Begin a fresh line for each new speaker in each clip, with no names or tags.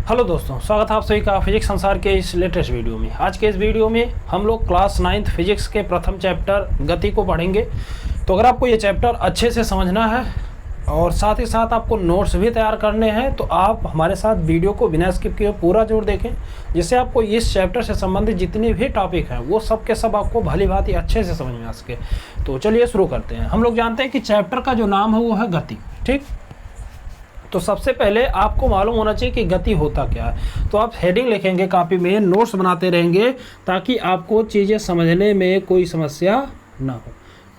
Hello दोस्तों, स्वागत है आप सभी का फिजिक्स संसार के इस लेटेस्ट वीडियो में। आज के इस वीडियो में हम लोग क्लास 9th फिजिक्स के प्रथम चैप्टर गति को पढ़ेंगे। तो अगर आपको ये चैप्टर अच्छे से समझना है और साथ ही साथ आपको नोट्स भी तैयार करने हैं तो आप हमारे साथ वीडियो को बिना स्किप किए पूरा जरूर देखें, जिससे आपको इस चैप्टर से संबंधित जितने भी टॉपिक हैं वो सब के सब आपको भली भांति अच्छे से समझ में आ सके। तो चलिए शुरू करते हैं। हम लोग जानते हैं कि चैप्टर का जो नाम है वो है गति। ठीक, तो सबसे पहले आपको मालूम होना चाहिए कि गति होता क्या है। तो आप हेडिंग लिखेंगे कॉपी में, नोट्स बनाते रहेंगे ताकि आपको चीज़ें समझने में कोई समस्या ना हो।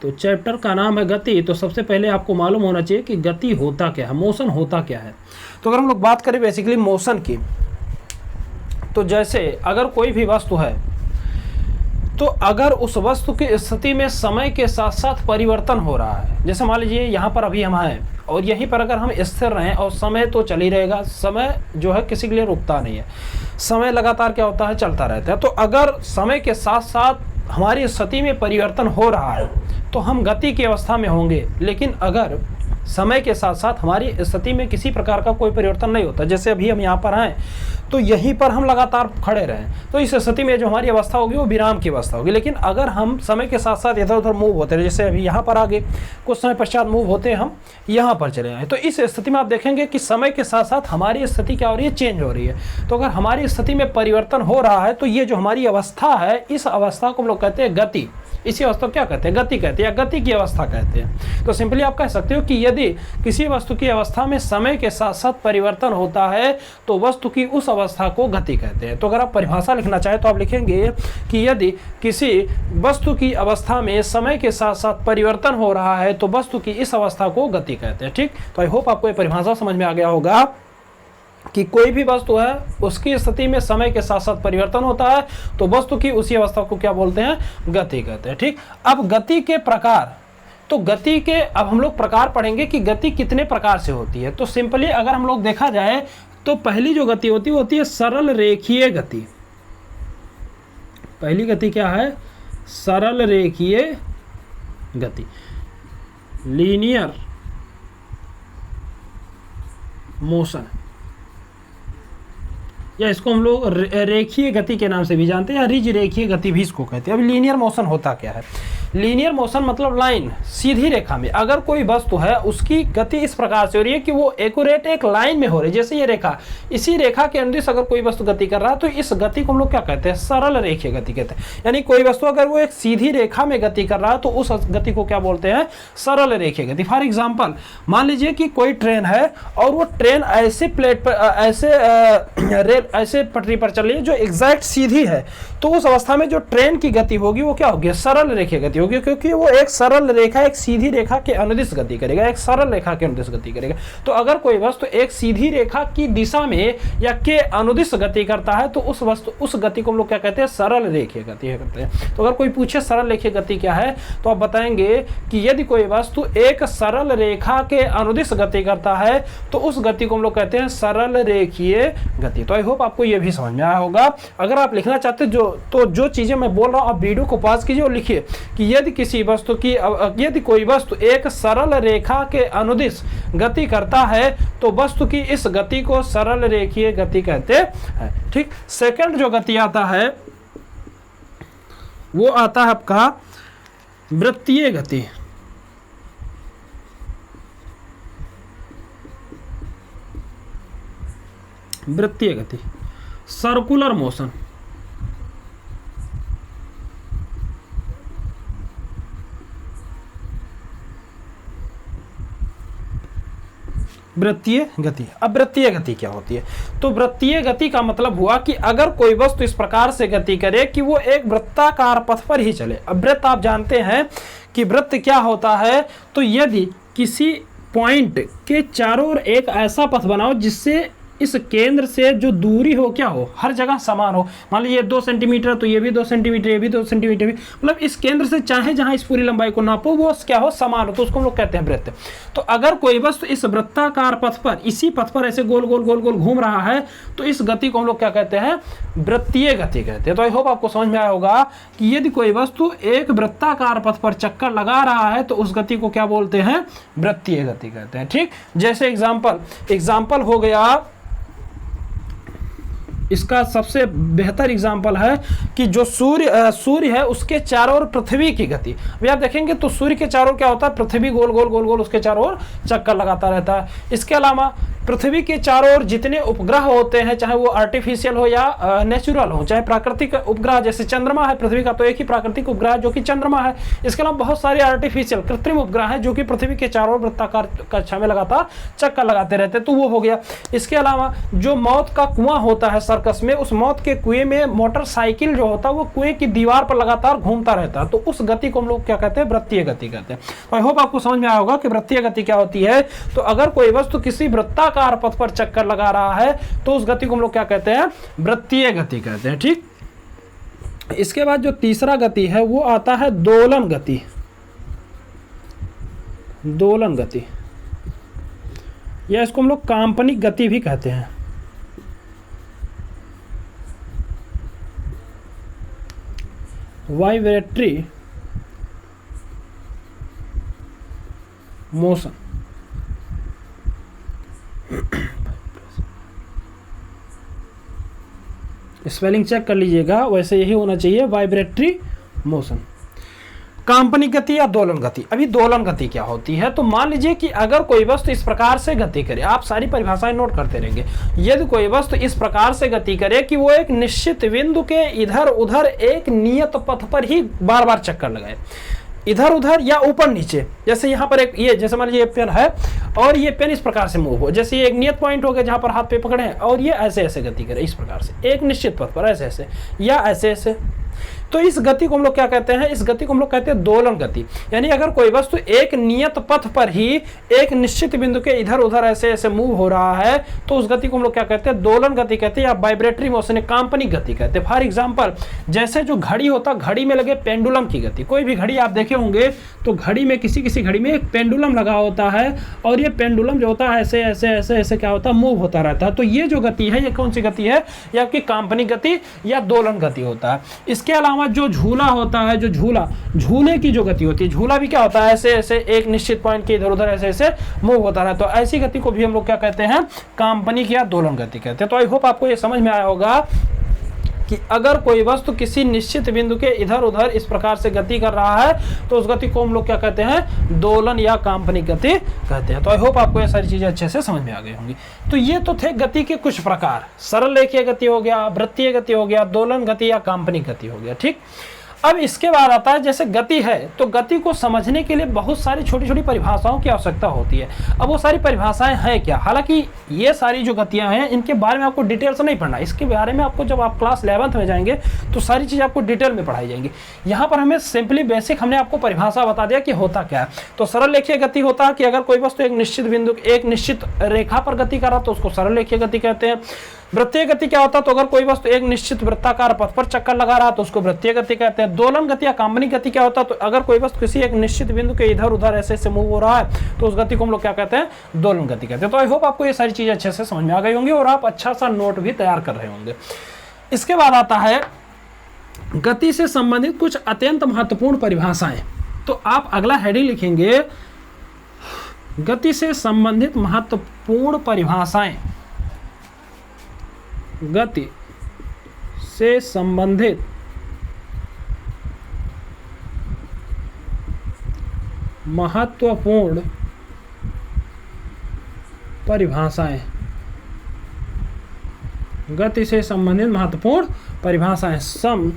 तो चैप्टर का नाम है गति। तो सबसे पहले आपको मालूम होना चाहिए कि गति होता क्या है, मोशन होता क्या है। तो अगर हम लोग बात करें बेसिकली मोशन की, तो जैसे अगर कोई भी वस्तु है तो अगर उस वस्तु की स्थिति में समय के साथ साथ परिवर्तन हो रहा है, जैसे मान लीजिए यहाँ पर अभी हम हैं और यहीं पर अगर हम स्थिर रहें और समय तो चल ही रहेगा, समय जो है किसी के लिए रुकता नहीं है, समय लगातार क्या होता है, चलता रहता है। तो अगर समय के साथ साथ हमारी स्थिति में परिवर्तन हो रहा है तो हम गति की अवस्था में होंगे। लेकिन अगर समय के साथ साथ हमारी स्थिति में किसी प्रकार का कोई परिवर्तन नहीं होता, जैसे अभी हम यहाँ पर हैं तो यहीं पर हम लगातार खड़े रहें, तो इस स्थिति में जो हमारी अवस्था होगी वो विराम की अवस्था होगी। लेकिन अगर हम समय के साथ साथ इधर उधर मूव होते हैं, जैसे अभी यहाँ पर आगे कुछ समय पश्चात मूव होते हैं, हम यहाँ पर चले आए, तो इस स्थिति में आप देखेंगे कि समय के साथ साथ हमारी स्थिति क्या हो रही है, चेंज हो रही है। तो अगर हमारी स्थिति में परिवर्तन हो रहा है तो ये जो हमारी अवस्था है, इस अवस्था को हम लोग कहते हैं गति। इसी अवस्था को क्या कहते हैं, गति कहते हैं, या गति की अवस्था कहते हैं। तो सिंपली आप कह सकते हो कि यदि किसी वस्तु की अवस्था में समय के साथ साथ परिवर्तन होता है तो वस्तु की उस अवस्था को गति कहते हैं। तो अगर आप परिभाषा लिखना चाहें तो आप लिखेंगे कि यदि किसी वस्तु की अवस्था में समय के साथ साथ परिवर्तन हो रहा है तो वस्तु की इस अवस्था को गति कहते हैं। ठीक, तो आई होप आपको ये परिभाषा समझ में आ गया होगा कि कोई भी वस्तु है उसकी स्थिति में समय के साथ साथ परिवर्तन होता है तो वस्तु की उसी अवस्था को क्या बोलते हैं, गति कहते हैं। ठीक, अब गति के प्रकार, तो गति के अब हम लोग प्रकार पढ़ेंगे कि गति कितने प्रकार से होती है। तो सिंपली अगर हम लोग देखा जाए तो पहली जो गति होती है सरल रेखीय गति। पहली गति क्या है, सरल रेखीय गति, लीनियर मोशन, या इसको हम लोग रेखीय गति के नाम से भी जानते हैं, या रिज रेखीय गति भी इसको कहते हैं। अब लीनियर मोशन होता क्या है, लीनियर मोशन मतलब लाइन, सीधी रेखा में अगर कोई वस्तु है उसकी गति इस प्रकार से हो रही है कि वो एक्यूरेट एक लाइन में हो रही है, जैसे ये रेखा, इसी रेखा के अनुदिश अगर कोई वस्तु गति कर रहा है तो इस गति को हम लोग क्या कहते हैं, सरल रेखीय गति कहते हैं। यानी कोई वस्तु अगर वो एक सीधी रेखा में गति कर रहा है तो उस गति को क्या बोलते हैं, सरल रेखीय गति। फॉर एग्जाम्पल मान लीजिए कि कोई ट्रेन है और वो ट्रेन ऐसे प्लेट पर ऐसे पटरी पर चल रही है जो एग्जैक्ट सीधी है, तो उस अवस्था में जो ट्रेन की गति होगी वो क्या होगी, सरल रेखीय गति होगी, क्योंकि वो एक सरल रेखा, एक सीधी रेखा के अनुदिश गति करेगा, एक सरल रेखा के अनुदिश गति करेगा। तो अगर कोई वस्तु एक सीधी रेखा की दिशा में या के अनुदिश गति करता है तो उस गति को हम लोग क्या कहते हैं, सरल रेखीय गति कहते हैं। तो अगर कोई पूछे सरल रेखीय गति क्या है तो आप बताएंगे कि यदि कोई वस्तु एक सरल रेखा के अनुदिश गति करता है तो उस गति को हम लोग कहते हैं सरल रेखीय गति। तो आई होप आपको ये भी समझ में आया होगा। अगर आप लिखना चाहते जो चीजें मैं बोल रहा हूं आप वीडियो को पॉज कीजिए और लिखिए कि यदि कोई वस्तु एक सरल रेखा के अनुदिश गति करता है तो वस्तु की इस गति को सरल रेखीय गति कहते हैं। ठीक, सेकंड जो गति आता है वो आता है आपका वृत्तीय गति। वृत्तीय गति, सर्कुलर मोशन। वृत्तीय गति। अब वृत्तीय गति क्या होती है, तो वृत्तीय गति का मतलब हुआ कि अगर कोई वस्तु इस प्रकार से गति करे कि वो एक वृत्ताकार पथ पर ही चले। अब वृत्त आप जानते हैं कि वृत्त क्या होता है, तो यदि किसी पॉइंट के चारों ओर एक ऐसा पथ बनाओ जिससे इस केंद्र से जो दूरी हो क्या हो, हर जगह समान हो। मान लीजिए 2 सेंटीमीटर तो ये भी 2 सेंटीमीटर, ये भी 2 सेंटीमीटर, भी मतलब इस केंद्र से चाहे जहां इस पूरी लंबाई को नापो वो क्या हो, समान हो, तो उसको हम लोग कहते हैं वृत्त। तो अगर कोई वस्तु इस वृत्ताकार पथ पर, इसी पथ पर ऐसे गोल गोल गोल गोल घूम रहा है तो इस गति को हम लोग क्या कहते हैं, वृत्तीय गति कहते हैं। तो आई होप आपको समझ में आया होगा कि यदि कोई वस्तु एक वृत्ताकार पथ पर चक्कर लगा रहा है तो उस गति को क्या बोलते हैं, वृत्तीय गति कहते हैं। ठीक, जैसे एग्जाम्पल हो गया इसका सबसे बेहतर एग्जाम्पल है कि जो सूर्य है उसके चारों ओर पृथ्वी की गति। अभी आप देखेंगे तो सूर्य के चारों ओर क्या होता है, पृथ्वी गोल गोल गोल गोल उसके चारों ओर चक्कर लगाता रहता है। इसके अलावा पृथ्वी के चारों ओर जितने उपग्रह होते हैं, चाहे वो आर्टिफिशियल हो या नेचुरल हो, चाहे प्राकृतिक उपग्रह, जैसे चंद्रमा है पृथ्वी का, तो एक ही प्राकृतिक उपग्रह है जो कि चंद्रमा है। इसके अलावा बहुत सारे आर्टिफिशियल कृत्रिम उपग्रह हैं जो कि पृथ्वी के चारों ओर वृत्ताकार कक्षा में लगातार चक्कर लगाते रहते हैं, तो वो हो गया। इसके अलावा जो मौत का कुआं होता है सर्कस में, उस मौत के कुएं में मोटरसाइकिल जो होता है वो कुएं की दीवार पर लगातार घूमता रहता है, तो उस गति को हम लोग क्या कहते हैं, वृत्तीय गति कहते हैं। तो आई होप आपको समझ में आया होगा कि वृत्तीय गति क्या होती है। तो अगर कोई वस्तु किसी वृत्ताकार पथ पर चक्कर लगा रहा है तो उस गति को हम लोग क्या कहते हैं, वृत्तीय गति कहते हैं। ठीक, इसके बाद जो तीसरा गति है वो आता है दोलन गति। दोलन गति या इसको हम लोग काल्पनिक गति भी कहते हैं। Vibratory motion. स्पेलिंग चेक कर लीजिएगा, वैसे यही होना चाहिए, वाइब्रेटरी मोशन। काल्पनिक गति या दोलन गति। अभी दोलन गति क्या होती है, तो मान लीजिए कि अगर कोई वस्तु इस प्रकार से गति करे, आप सारी परिभाषाएं नोट करते रहेंगे। यदि कोई वस्तु इस प्रकार से गति करे कि वो एक निश्चित बिंदु के इधर उधर एक नियत पथ पर ही बार बार चक्कर लगाए, इधर उधर या ऊपर नीचे, जैसे यहाँ पर एक ये, जैसे मान लीजिए ये पेन है और ये पेन इस प्रकार से मूव हो, जैसे ये एक नियत पॉइंट हो गया जहाँ पर हाथ पे पकड़े हैं, और ये ऐसे ऐसे गति करे इस प्रकार से एक निश्चित पथ पर, ऐसे ऐसे या ऐसे ऐसे, तो इस गति को हम लोग क्या कहते हैं, इस गति को हम लोग कहते हैं दोलन गति। यानी अगर कोई वस्तु एक नियत पथ पर ही एक निश्चित बिंदु के इधर उधर ऐसे ऐसे मूव हो रहा है तो उस गति को हम लोग क्या कहते हैं, दोलन गति कहते हैं या वाइब्रेटरी मोशन, काल्पनिक गति कहते हैं। फॉर एग्जांपल, जैसे जो घड़ी होता है, घड़ी में लगे पेंडुलम की गति। कोई भी घड़ी आप देखे होंगे तो घड़ी में किसी घड़ी में एक पेंडुलम लगा होता है और ये पेंडुलम जो होता है ऐसे ऐसे ऐसे ऐसे क्या होता है, मूव होता रहता है। तो ये जो गति है ये कौन सी गति है, ये आपकी काल्पनिक गति या दोलन गति होता है। इसके अलावा जो झूला होता है, जो झूले की जो गति होती है, झूला भी क्या होता है, ऐसे ऐसे एक निश्चित पॉइंट के इधर उधर ऐसे ऐसे मूव होता है। तो ऐसी गति को भी हम लोग क्या कहते हैं, काल्पनिक या दोलन गति कहते हैं। तो आई होप आपको ये समझ में आया होगा कि अगर कोई वस्तु किसी निश्चित बिंदु के इधर उधर इस प्रकार से गति कर रहा है तो उस गति को हम लोग क्या कहते हैं, दोलन या काल्पनिक गति कहते हैं। तो आई होप आपको ये सारी चीजें अच्छे से समझ में आ गई होंगी। तो ये तो थे गति के कुछ प्रकार, सरल रेखीय गति हो गया, वृत्तीय गति हो गया, दोलन गति या काल्पनिक गति हो गया। ठीक, अब इसके बाद आता है जैसे गति है, तो गति को समझने के लिए बहुत सारी छोटी छोटी परिभाषाओं की आवश्यकता होती है। अब वो सारी परिभाषाएं हैं क्या, हालांकि ये सारी जो गतियां हैं इनके बारे में आपको डिटेल से नहीं पढ़ना, इसके बारे में आपको जब आप क्लास 11th में जाएंगे तो सारी चीज़ आपको डिटेल में पढ़ाई जाएंगी। यहाँ पर हमें सिंपली बेसिक हमने आपको परिभाषा बता दिया कि होता क्या है। तो सरल रेखीय गति होता है कि अगर कोई वस्तु एक निश्चित बिंदु एक निश्चित रेखा पर गति कर रहा तो उसको सरल रेखीय गति कहते हैं। वृत्तीय गति क्या होता है, तो अगर कोई वस्तु एक निश्चित वृत्ताकार पथ पर चक्कर लगा रहा तो उसको वृत्तीय गति कहते हैं। दोलन गति या काल्पनिक गति क्या होता है, तो अगर कोई वस्तु किसी एक निश्चित बिंदु के इधर उधर ऐसे ऐसे मूव हो रहा है तो उस गति को हम लोग क्या कहते हैं, दोलन गति कहते हैं। तो आई होप आपको ये सारी चीजें अच्छे से समझ में आ गई होंगी और आप अच्छा सा नोट भी तैयार कर रहे होंगे। इसके बाद आता है गति से संबंधित कुछ अत्यंत महत्वपूर्ण परिभाषाएं। तो आप अगला हेडिंग लिखेंगे, गति से संबंधित महत्वपूर्ण परिभाषाएं। गति से संबंधित महत्वपूर्ण परिभाषाएं। गति से संबंधित महत्वपूर्ण परिभाषाएं, सम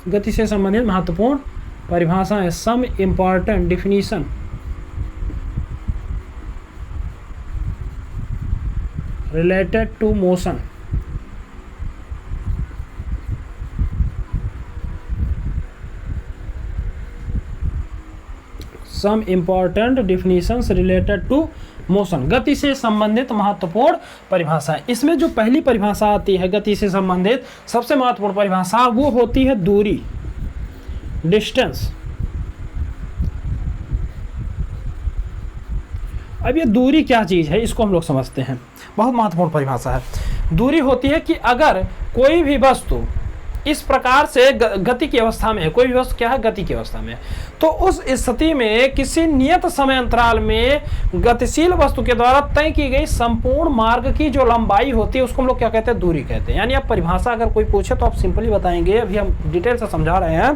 गति से संबंधित महत्वपूर्ण परिभाषाएं, some important definition related to motion. Some important definitions related to motion, गति से संबंधित महत्वपूर्ण परिभाषा। इसमें जो पहली परिभाषा आती है गति से संबंधित सबसे महत्वपूर्ण परिभाषा, वो होती है दूरी, डिस्टेंस। अब ये दूरी क्या चीज है इसको हम लोग समझते हैं, बहुत महत्वपूर्ण परिभाषा है। दूरी होती है कि अगर कोई भी वस्तु इस प्रकार से गति की अवस्था में है, कोई भी वस्तु क्या है, गति की अवस्था में है, तो उस स्थिति में किसी नियत समय अंतराल में गतिशील वस्तु के द्वारा तय की गई संपूर्ण मार्ग की जो लंबाई होती है उसको हम लोग क्या कहते हैं, दूरी कहते हैं। यानी आप परिभाषा अगर कोई पूछे तो आप सिंपली बताएंगे, अभी हम डिटेल से समझा रहे हैं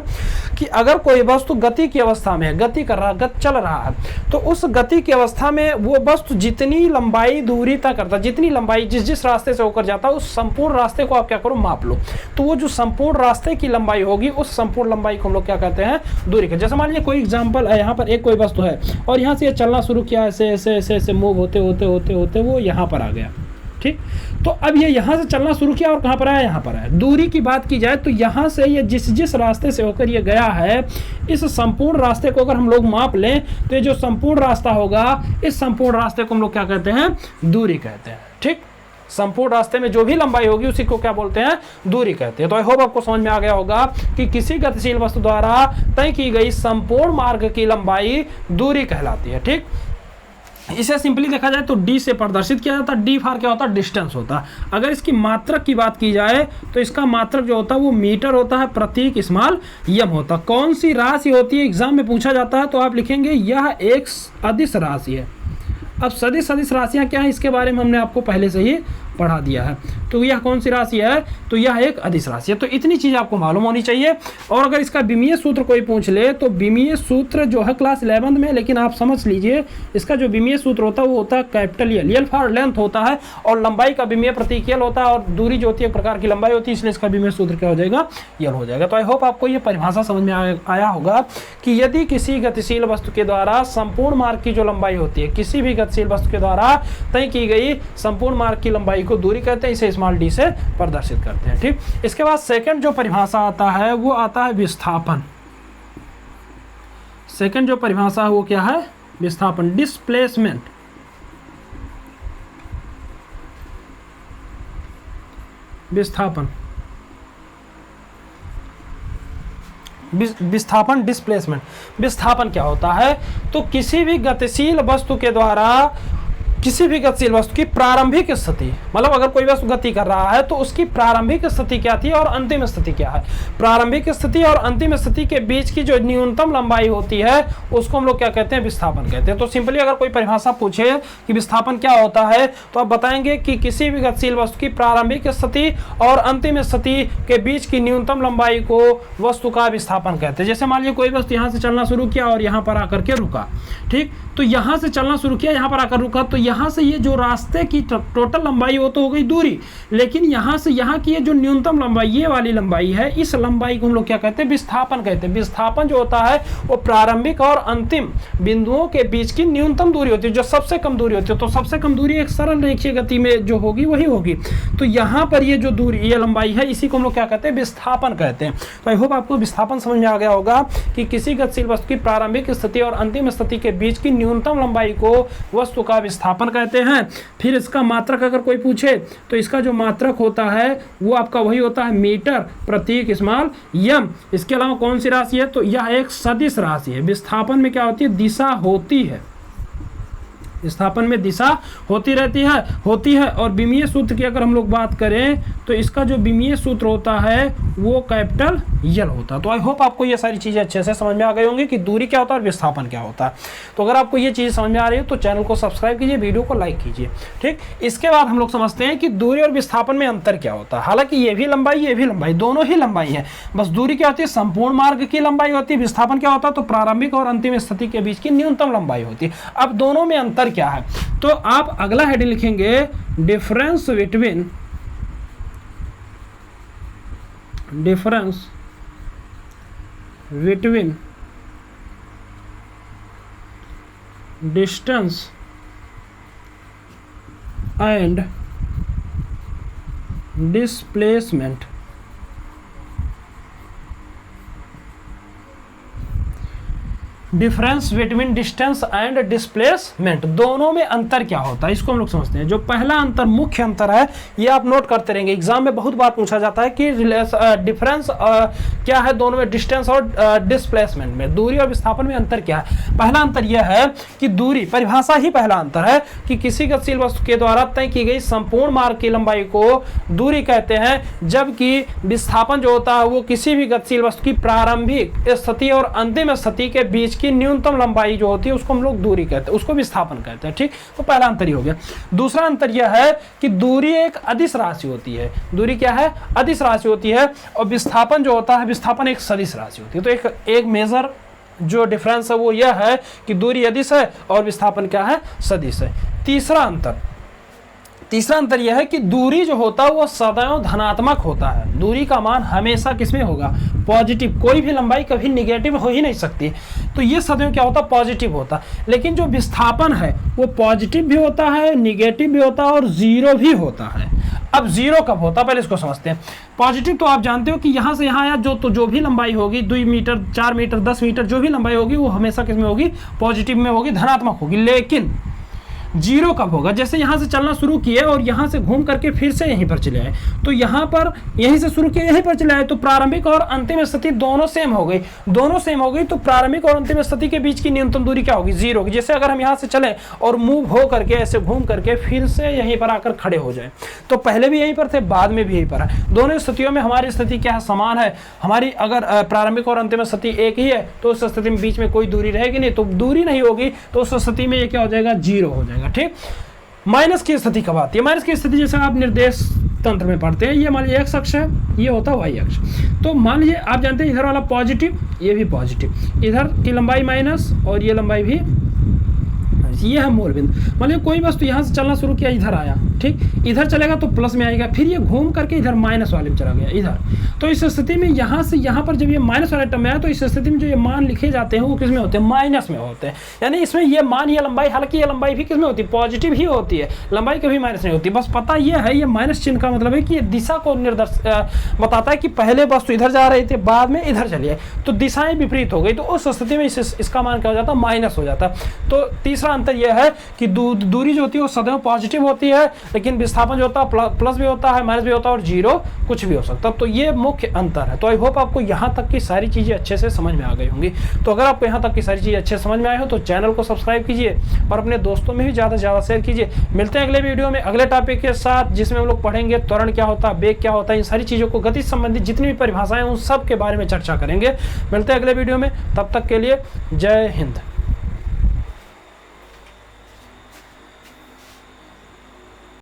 कि अगर कोई वस्तु गति की अवस्था में है, गति कर रहा, चल रहा है, तो उस गति की अवस्था में वो वस्तु जितनी लंबाई दूरी तय करता है, जितनी लंबाई जिस रास्ते से होकर जाता है, उस संपूर्ण रास्ते को आप क्या करो, माप लो। तो वो जो संपूर्ण रास्ते की लंबाई होगी उस संपूर्ण लंबाई को हम लोग क्या कहते हैं, दूरी कहते हैं। जैसे मान लीजिए कोई एग्जांपल है, यहाँ पर एक कोई वस्तु है और यहाँ से ये चलना शुरू किया, ऐसे ऐसे ऐसे ऐसे मूव होते होते होते होते वो यहाँ पर आ गया, ठीक। तो अब ये यहाँ से चलना शुरू किया और कहाँ पर आया, यहाँ पर आया। दूरी की बात की जाए तो यहाँ से ये जिस रास्ते से होकर ये गया है, इस संपूर्ण रास्ते को अगर हम लोग माप लें तो ये जो संपूर्ण रास्ता होगा, इस संपूर्ण रास्ते को हम लोग क्या कहते हैं, दूरी कहते हैं, ठीक। संपूर्ण रास्ते में जो भी लंबाई होगी उसी को क्या बोलते हैं, दूरी कहते हैं। तो आई होप आपको समझ में आ गया होगा कि किसी गतिशील वस्तु द्वारा तय की गई संपूर्ण मार्ग की लंबाई दूरी कहलाती है, ठीक। इसे सिंपली देखा जाए तो डी से प्रदर्शित किया जाता है। डी फॉर क्या होता है, डिस्टेंस होता है। अगर इसकी मात्रक की बात की जाए तो इसका मात्रक जो होता है वो मीटर होता है, प्रतीक स्मॉल यम होता है। कौन सी राशि होती है, एग्जाम में पूछा जाता है तो आप लिखेंगे यह एक अदिश राशि है। अब सदिश राशियां क्या है, इसके बारे में हमने आपको पहले से ही पढ़ा दिया है। तो यह कौन सी राशि है, तो यह एक अदिश राशि है। तो इतनी चीज आपको मालूम होनी चाहिए। और अगर इसका विमीय सूत्र कोई पूछ ले तो विमीय सूत्र जो है क्लास 11 में, लेकिन आप समझ लीजिए इसका जो विमीय सूत्र होता है वो होता है capital L. L for length होता है और लंबाई का विमीय प्रतीक एल होता है और दूरी जो होती है एक प्रकार की लंबाई होती है, इसलिए इसका विमीय सूत्र क्या हो जाएगा, एल हो जाएगा। तो आई होप आपको ये परिभाषा समझ में आया होगा कि यदि किसी गतिशील वस्तु के द्वारा संपूर्ण मार्ग की जो लंबाई होती है, किसी भी गतिशील वस्तु के द्वारा तय की गई संपूर्ण मार्ग की लंबाई को दूरी कहते हैं, इसे स्मॉल डी से प्रदर्शित करते हैं, ठीक। इसके बाद सेकंड जो परिभाषा आता है वो आता है विस्थापन। सेकंड जो परिभाषा है वो क्या है, विस्थापन, डिस्प्लेसमेंट। विस्थापन, विस्थापन, डिस्प्लेसमेंट। विस्थापन क्या होता है, तो किसी भी गतिशील वस्तु के द्वारा किसी भी गतिशील वस्तु की प्रारंभिक स्थिति, मतलब अगर कोई वस्तु गति कर रहा है तो उसकी प्रारंभिक स्थिति क्या थी और अंतिम स्थिति क्या है। प्रारंभिक स्थिति और अंतिम स्थिति के बीच की जो न्यूनतम लंबाई होती है उसको हम लोग क्या कहते हैं, विस्थापन कहते हैं। तो सिंपली अगर कोई परिभाषा पूछे कि विस्थापन क्या होता है तो आप बताएंगे कि किसी भी गतिशील वस्तु की प्रारंभिक स्थिति और अंतिम स्थिति के बीच की न्यूनतम लंबाई को वस्तु का विस्थापन कहते हैं। जैसे मान लीजिए कोई वस्तु यहाँ से चलना शुरू किया और यहाँ पर आकर के रुका, ठीक। तो यहाँ से चलना शुरू किया, यहाँ पर आकर रुका, तो यहाँ से ये जो रास्ते की टोटल लंबाई वो तो हो गई दूरी, लेकिन यहाँ से यहाँ की ये जो न्यूनतम लंबाई, ये वाली लंबाई है, इस लंबाई को हम लोग क्या कहते हैं, विस्थापन कहते हैं। विस्थापन जो होता है वो प्रारंभिक और अंतिम बिंदुओं के बीच की न्यूनतम दूरी होती है, जो सबसे कम दूरी होती है। तो सबसे कम दूरी एक सरल रेखीय गति में जो होगी वही होगी। तो यहाँ पर ये जो दूरी, ये लंबाई है, इसी को हम लोग क्या कहते हैं, विस्थापन कहते हैं। तो आई होप आपको विस्थापन समझ में आ गया होगा कि किसी गतिशील वस्तु की प्रारंभिक स्थिति और अंतिम स्थिति के बीच की न्यूनतम लंबाई को वस्तु का विस्थापन कहते हैं। फिर इसका मात्रक अगर कोई पूछे तो इसका जो मात्रक होता है वो आपका वही होता है, मीटर प्रतीक स्मॉल यम। इसके अलावा कौन सी राशि है, तो यह एक सदिश राशि है। विस्थापन में क्या होती है, दिशा होती है। विस्थापन में दिशा होती रहती है। और विमीय सूत्र की अगर हम लोग बात करें तो इसका जो विमीय सूत्र होता है वो कैपिटल यल होता है। तो आई होप आपको ये सारी चीज़ें अच्छे से समझ में आ गई होंगी कि दूरी क्या होता है और विस्थापन क्या होता है। तो अगर आपको ये चीज़ समझ में आ रही है तो चैनल को सब्सक्राइब कीजिए, वीडियो को लाइक कीजिए, ठीक। इसके बाद हम लोग समझते हैं कि दूरी और विस्थापन में अंतर क्या होता है। हालांकि ये भी लंबाई, दोनों ही लंबाई है, बस दूरी क्या होती है, संपूर्ण मार्ग की लंबाई होती है। विस्थापन क्या होता है, तो प्रारंभिक और अंतिम स्थिति के बीच की न्यूनतम लंबाई होती है। अब दोनों में अंतर क्या है, तो आप अगला हेडिंग लिखेंगे, difference between distance and difference between distance and displacement, दोनों में अंतर क्या होता है इसको हम लोग समझते हैं। जो पहला अंतर, मुख्य अंतर है, ये आप नोट करते रहेंगे, एग्जाम में बहुत बार पूछा जाता है कि डिफरेंस क्या है दोनों में, डिस्टेंस और डिस्प्लेसमेंट में, दूरी और विस्थापन में अंतर क्या है। पहला अंतर यह है कि दूरी, परिभाषा ही पहला अंतर है कि किसी गतिशील वस्तु के द्वारा तय की गई संपूर्ण मार्ग की लंबाई को दूरी कहते हैं, जबकि विस्थापन जो होता है वो किसी भी गतिशील वस्तु की प्रारंभिक स्थिति और अंतिम स्थिति के बीच की न्यूनतम लंबाई जो होती है उसको हम लोग दूरी कहते हैं, उसको विस्थापन कहते हैं। ठीक, तो पहला अंतर ही हो गया। दूसरा अंतर यह है कि दूरी एक अदिश राशि होती है। दूरी क्या है? अदिश राशि होती है। और विस्थापन जो होता है, विस्थापन एक सदिश राशि होती है। तो एक मेजर जो डिफरेंस है वो यह है कि दूरी अदिश है और विस्थापन क्या है? सदिश है। तीसरा अंतर यह है कि दूरी जो होता है वो सदैव धनात्मक होता है। दूरी का मान हमेशा किसमें होगा? पॉजिटिव। कोई भी लंबाई कभी निगेटिव हो ही नहीं सकती, तो ये सदैव क्या होता है? पॉजिटिव होता है। लेकिन जो विस्थापन है वो पॉजिटिव भी होता है, निगेटिव भी होता है और जीरो भी होता है। अब जीरो कब होता है पहले इसको समझते हैं। पॉजिटिव तो आप जानते हो कि यहाँ से यहाँ आया जो भी लंबाई होगी, 2 मीटर, 4 मीटर, 10 मीटर, जो भी लंबाई होगी वो हमेशा किसमें होगी? पॉजिटिव में होगी, धनात्मक होगी। लेकिन जीरो कब होगा? जैसे यहाँ से चलना शुरू किए और यहाँ से घूम करके फिर से यहीं पर चले आए, तो यहाँ पर यहीं से शुरू किए यहीं पर चले आए, तो प्रारंभिक और अंतिम स्थिति दोनों सेम हो गई। दोनों सेम हो गई तो प्रारंभिक और अंतिम स्थिति के बीच की न्यूनतम दूरी क्या होगी? जीरो होगी। जैसे अगर हम यहाँ से चले और मूव हो करके ऐसे घूम करके फिर से यहीं पर आकर खड़े हो जाए, तो पहले भी यहीं पर थे, बाद में भी यहीं पर है। दोनों स्थितियों में हमारी स्थिति क्या है? समान है। हमारी अगर प्रारंभिक और अंतिम स्थिति एक ही है तो उस स्थिति में बीच में कोई दूरी रहेगी नहीं, तो दूरी नहीं होगी, तो उस स्थिति में ये क्या हो जाएगा? जीरो हो जाएगा। ठीक, माइनस की स्थिति कब आती है? माइनस की स्थिति जैसे आप निर्देश तंत्र में पढ़ते हैं, ये मान लीजिए एक्स अक्ष है, ये होता है वाई अक्ष। तो मान लीजिए आप जानते हैं इधर वाला पॉजिटिव, ये भी पॉजिटिव, इधर की लंबाई माइनस और ये लंबाई भी, ये है मूल बिंदु। मान लीजिए कोई वस्तु यहाँ से चलना शुरू किया, इधर आया, ठीक, इधर चलेगा तो प्लस में आएगा, फिर ये घूम करके इधर माइनस वाले में चला गया इधर। तो इस स्थिति में यहाँ से यहाँ पर जब ये माइनस वाले टर्म में आया, तो इस स्थिति में जो ये मान लिखे जाते हैं वो किस में होते हैं? माइनस में होते हैं। यानी इसमें ये मान, ये लंबाई, हालांकि ये लंबाई भी किस में होती है? पॉजिटिव ही होती है, लंबाई कभी माइनस नहीं होती। बस पता ये है, ये माइनस चिन्ह का मतलब है कि ये दिशा को बताता है कि पहले वस्तु इधर जा रही थी, बाद में इधर चली है, तो दिशाएं विपरीत हो गई, तो उस स्थिति में इसका मान क्या हो जाता है? माइनस हो जाता है। तो तीसरा अंतर यह है कि दूरी जो होती है वो सदैव पॉजिटिव होती है, लेकिन विस्थापन जो होता है प्लस भी होता है, माइनस भी होता है और जीरो कुछ भी हो सकता है। तो ये मुख्य अंतर है। तो आई होप आपको यहाँ तक की सारी चीज़ें अच्छे से समझ में आ गई होंगी। तो अगर आपको यहाँ तक की सारी चीज़ें अच्छे से समझ में आए हो तो चैनल को सब्सक्राइब कीजिए और अपने दोस्तों में भी ज़्यादा से ज़्यादा शेयर कीजिए। मिलते हैं अगले वीडियो में अगले टॉपिक के साथ, जिसमें हम लोग पढ़ेंगे त्वरण क्या होता है, वेग क्या होता है, इन सारी चीज़ों को, गति संबंधित जितनी भी परिभाषाएं उन सब के बारे में चर्चा करेंगे। मिलते हैं अगले वीडियो में, तब तक के लिए जय हिंद।